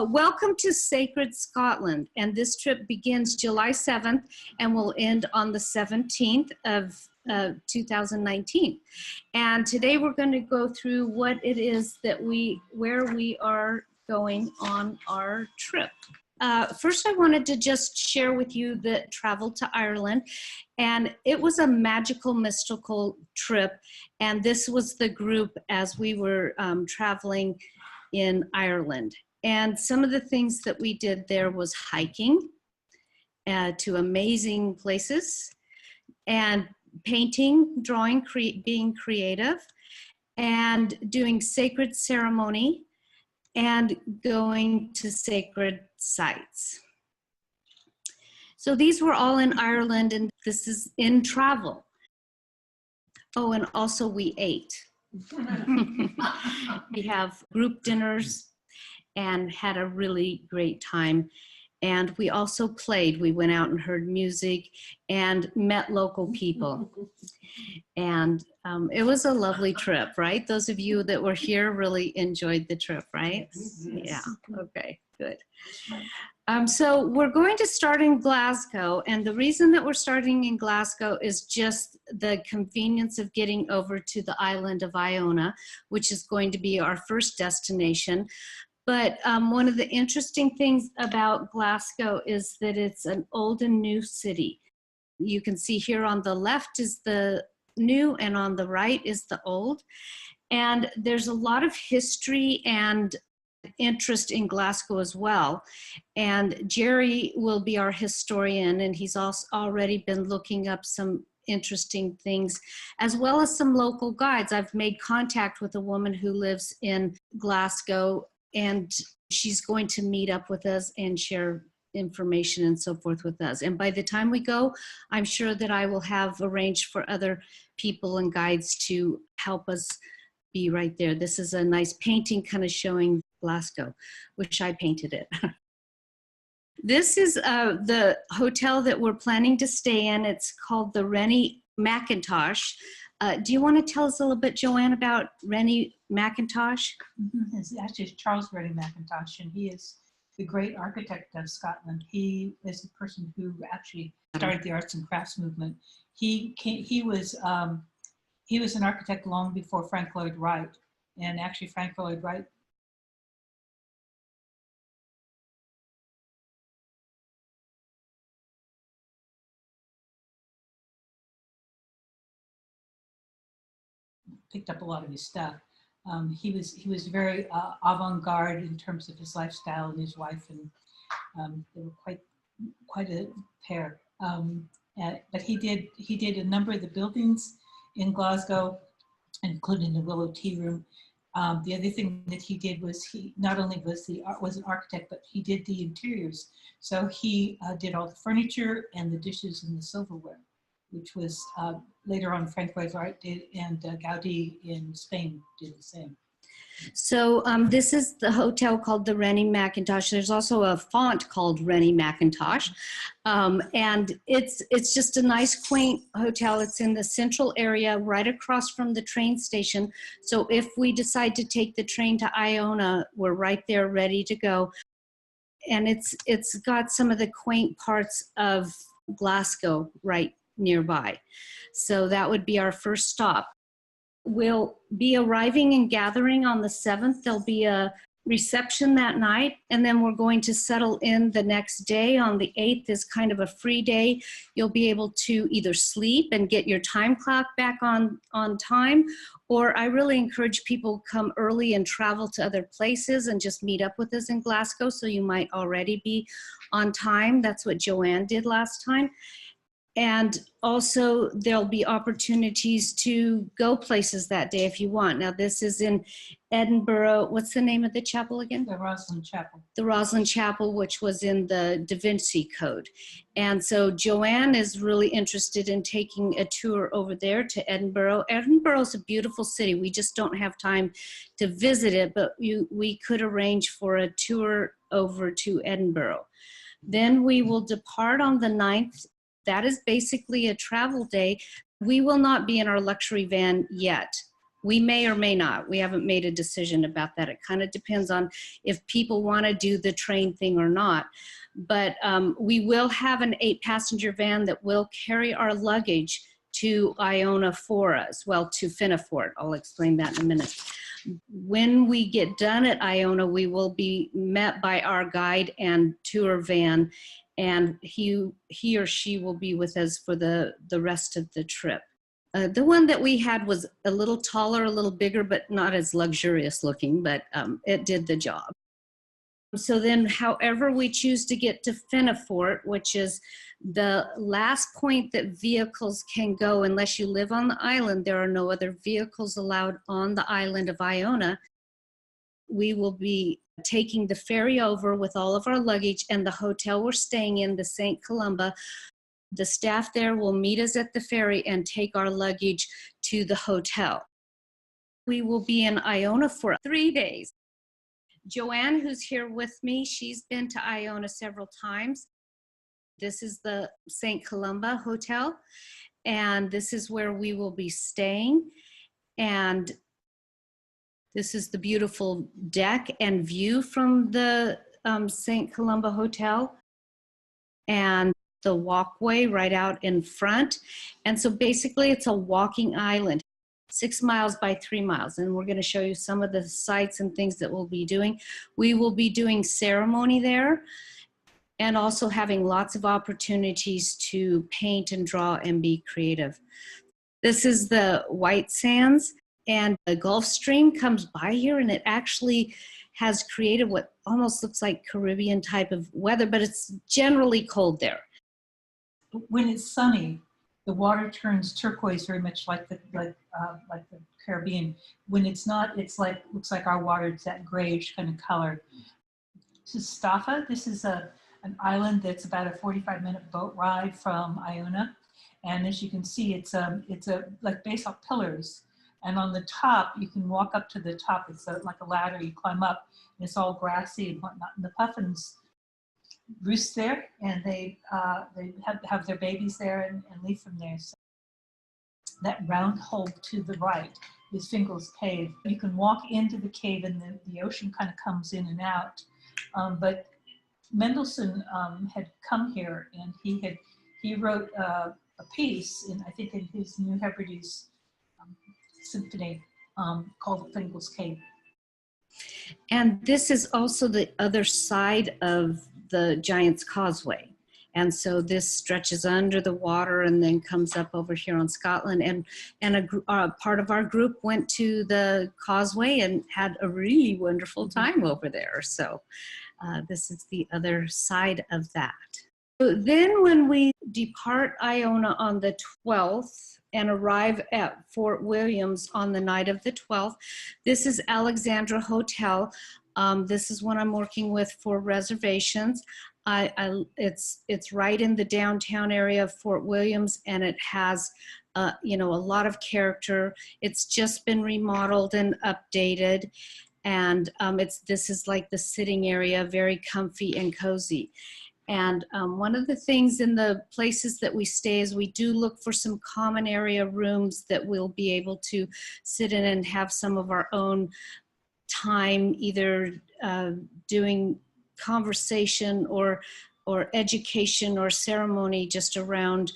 Welcome to Sacred Scotland, and this trip begins July 7th and will end on the 17th of 2019. And today we're going to go through what it is that where we are going on our trip. First, I wanted to just share with you the travel to Ireland, and it was a magical, mystical trip. And this was the group as we were traveling in Ireland. And some of the things that we did there was hiking to amazing places, and painting, drawing, being creative, and doing sacred ceremony, and going to sacred sites. So these were all in Ireland, and this is in travel. Oh, and also we ate. We have group dinners and had a really great time. And we also played. We went out and heard music and met local people. And it was a lovely trip, right? Those of you that were here really enjoyed the trip, right? Yeah, okay, good. So we're going to start in Glasgow, and the reason that we're starting in Glasgow is just the convenience of getting over to the island of Iona, which is going to be our first destination. But one of the interesting things about Glasgow is that it's an old and new city. You can see here on the left is the new, and on the right is the old. And there's a lot of history and interest in Glasgow as well. And Jerry will be our historian, and he's also already been looking up some interesting things, as well as some local guides. I've made contact with a woman who lives in Glasgow, and she's going to meet up with us and share information and so forth with us. And by the time we go, I'm sure that I will have arranged for other people and guides to help us be right there. This is a nice painting kind of showing Glasgow. Wish I painted it. This is the hotel that we're planning to stay in. It's called the Rennie Mackintosh. Do you want to tell us a little bit, Joanne, about Rennie Mackintosh? It's actually Charles Rennie Mackintosh, and he is the great architect of Scotland. He is the person who actually started the arts and crafts movement. He was an architect long before Frank Lloyd Wright, and actually Frank Lloyd Wright picked up a lot of his stuff. He was very avant-garde in terms of his lifestyle, and his wife, and they were quite a pair. But he did a number of the buildings in Glasgow, including the Willow Tea Room. The other thing that he did was he not only was an architect, but he did the interiors. So he did all the furniture and the dishes and the silverware, which was later on Frank Lloyd Wright did, and Gaudi in Spain did the same. So this is the hotel called the Rennie Mackintosh. There's also a font called Rennie Mackintosh. And it's just a nice, quaint hotel. It's in the central area, right across from the train station. So if we decide to take the train to Iona, we're right there ready to go. And it's got some of the quaint parts of Glasgow right nearby. So that would be our first stop. We'll be arriving and gathering on the 7th. There'll be a reception that night, and then we're going to settle in the next day. On the 8th is kind of a free day. You'll be able to either sleep and get your time clock back on time, or I really encourage people to come early and travel to other places and just meet up with us in Glasgow, so you might already be on time. That's what Joanne did last time. And also there'll be opportunities to go places that day if you want. Now this is in Edinburgh. What's the name of the chapel again? The Rosslyn Chapel. The Rosslyn Chapel, which was in the Da Vinci Code. And so Joanne is really interested in taking a tour over there to Edinburgh. Edinburgh is a beautiful city. We just don't have time to visit it, but we could arrange for a tour over to Edinburgh. Then we will depart on the 9th. That is basically a travel day. We will not be in our luxury van yet. We may or may not. We haven't made a decision about that. It kind of depends on if people want to do the train thing or not. But we will have an 8-passenger van that will carry our luggage to Iona for us. Well, to Finafort. I'll explain that in a minute. When we get done at Iona, we will be met by our guide and tour van, and he or she will be with us for the rest of the trip. The one that we had was a little taller, a little bigger, but not as luxurious looking, but it did the job. So then, however we choose to get to Finafort, which is the last point that vehicles can go, unless you live on the island, there are no other vehicles allowed on the island of Iona. We will be taking the ferry over with all of our luggage, and the hotel we're staying in, the St. Columba, the staff there will meet us at the ferry and take our luggage to the hotel. We will be in Iona for 3 days. Joanne, who's here with me, she's been to Iona several times. This is the St. Columba Hotel, and this is where we will be staying. And this is the beautiful deck and view from the St. Columba Hotel, and the walkway right out in front. And so basically it's a walking island, 6 miles by 3 miles. And we're going to show you some of the sites and things that we'll be doing. We will be doing ceremony there, and also having lots of opportunities to paint and draw and be creative. This is the White Sands, and the Gulf Stream comes by here, and it actually has created what almost looks like Caribbean type of weather, but it's generally cold there. When it's sunny, the water turns turquoise, very much like the Caribbean. When it's not, it's like, looks like our water. It's that grayish kind of color. This is Staffa. This is an island that's about a 45-minute boat ride from Iona, and as you can see, it's like basalt pillars. And on the top, you can walk up to the top. It's like a ladder. You climb up, and it's all grassy and whatnot. And the puffins roost there, and they have their babies there and leave them there. So that round hole to the right is Fingal's Cave. You can walk into the cave, and the ocean kind of comes in and out. But Mendelssohn had come here, and he wrote a piece, I think in his New Hebrides symphony, called Fingal's Cave. And this is also the other side of the Giant's Causeway. And so this stretches under the water and then comes up over here on Scotland. And a part of our group went to the causeway and had a really wonderful time over there. So this is the other side of that. So then when we depart Iona on the 12th and arrive at Fort Williams on the night of the 12th, this is Alexandra Hotel. This is what I'm working with for reservations. It's right in the downtown area of Fort Williams, and it has a lot of character. It's just been remodeled and updated, and this is like the sitting area, very comfy and cozy. And one of the things in the places that we stay is we do look for some common area rooms that we'll be able to sit in and have some of our own time, either doing conversation or education or ceremony just around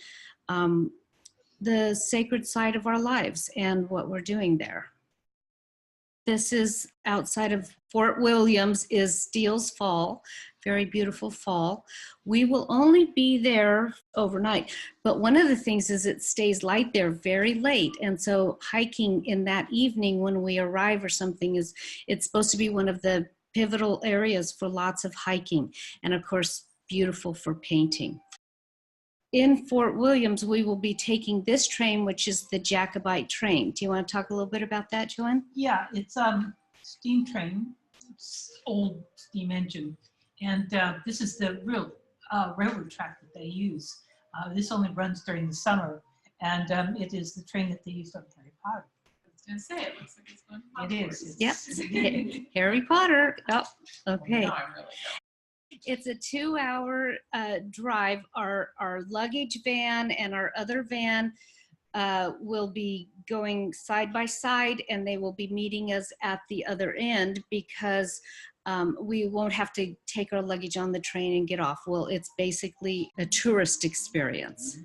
the sacred side of our lives and what we're doing there. This is outside of Fort Williams is Steele's Fall, very beautiful fall. We will only be there overnight, but one of the things is it stays light there very late. And so hiking in that evening when we arrive or something it's supposed to be one of the pivotal areas for lots of hiking. And of course, beautiful for painting. In Fort Williams, we will be taking this train, which is the Jacobite train. Do you want to talk a little bit about that, Joanne? Yeah, it's steam train, it's old steam engine. And this is the real railroad track that they use. This only runs during the summer, and it is the train that they used on Harry Potter. I was going to say, it looks like it's going It is. Yep, Harry Potter. Oh, okay. Well, I'm really It's a 2-hour drive. Our luggage van and our other van will be going side by side, and they will be meeting us at the other end because we won't have to take our luggage on the train and get off. Well, it's basically a tourist experience.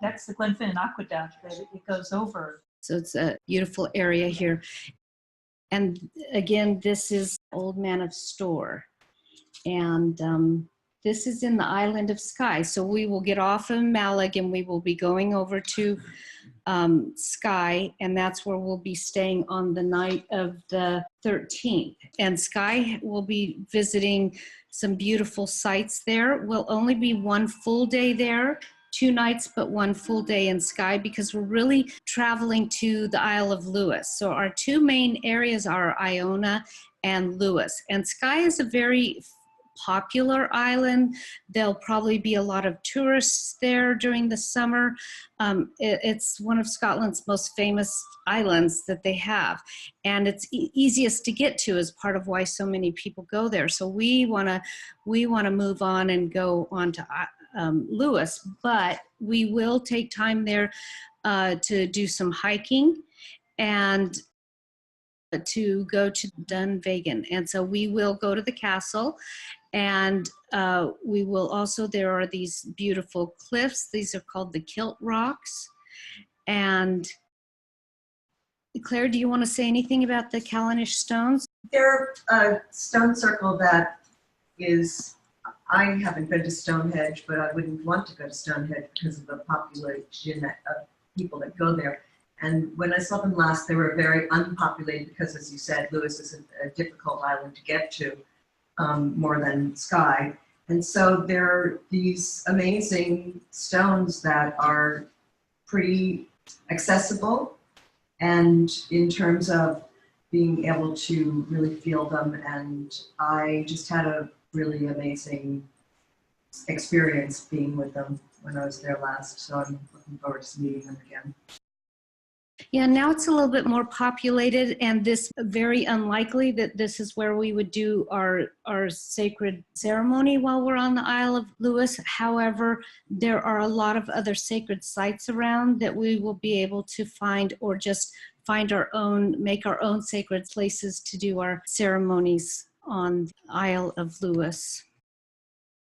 That's the Glenfinnan Aqueduct that it goes over. So it's a beautiful area here. And again, this is Old Man of Store. And this is in the island of Skye. So we will get off of Malig and we will be going over to Skye, and that's where we'll be staying on the night of the 13th. And Skye will be visiting some beautiful sites there. We'll only be one full day there, 2 nights, but 1 full day in Skye because we're really traveling to the Isle of Lewis. So our 2 main areas are Iona and Lewis. And Skye is a very popular island. There'll probably be a lot of tourists there during the summer. It's one of Scotland's most famous islands that they have, and it's easiest to get to is part of why so many people go there. So we want to move on and go on to Lewis, but we will take time there to do some hiking and to go to Dunvegan. And so we will go to the castle, and we will also, there are these beautiful cliffs. These are called the Kilt Rocks. And Claire, do you want to say anything about the Callanish stones? They're a stone circle that is, I haven't been to Stonehenge, but I wouldn't want to go to Stonehenge because of the population of people that go there. And when I saw them last, they were very unpopulated because, as you said, Lewis is a difficult island to get to, more than Skye. And so there are these amazing stones that are pretty accessible, and in terms of being able to really feel them. And I just had a really amazing experience being with them when I was there last. So I'm looking forward to meeting them again. Yeah, now it's a little bit more populated, and this very unlikely that this is where we would do our sacred ceremony while we're on the Isle of Lewis. However, there are a lot of other sacred sites around that we will be able to find, or just find our own, make our own sacred places to do our ceremonies on the Isle of Lewis.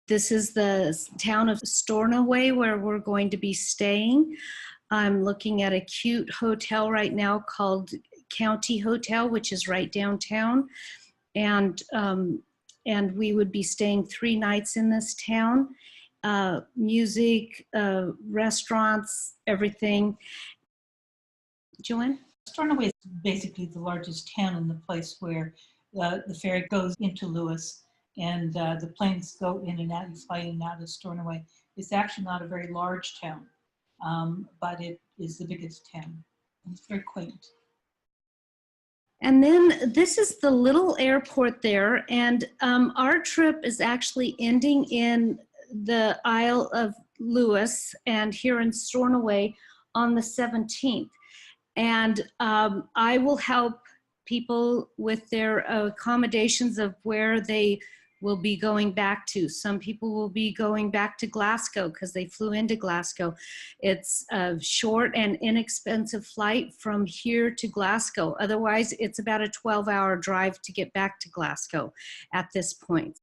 This is the town of Stornoway where we're going to be staying. I'm looking at a cute hotel right now called County Hotel, which is right downtown. And we would be staying 3 nights in this town. Music, restaurants, everything. Joanne? Stornoway is basically the largest town in the place where the ferry goes into Lewis, and the planes go in and out, you fly in and out of Stornoway. It's actually not a very large town. But it is the biggest town. It's very quaint. And then this is the little airport there, and our trip is actually ending in the Isle of Lewis and here in Stornoway on the 17th. And I will help people with their accommodations of where they will be going back to. Some people will be going back to Glasgow because they flew into Glasgow. It's a short and inexpensive flight from here to Glasgow. Otherwise, it's about a 12-hour drive to get back to Glasgow at this point.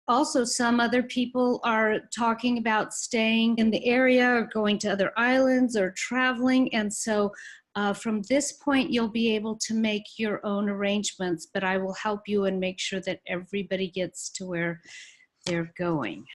Also, some other people are talking about staying in the area or going to other islands or traveling. And so from this point, you'll be able to make your own arrangements, but I will help you and make sure that everybody gets to where they're going.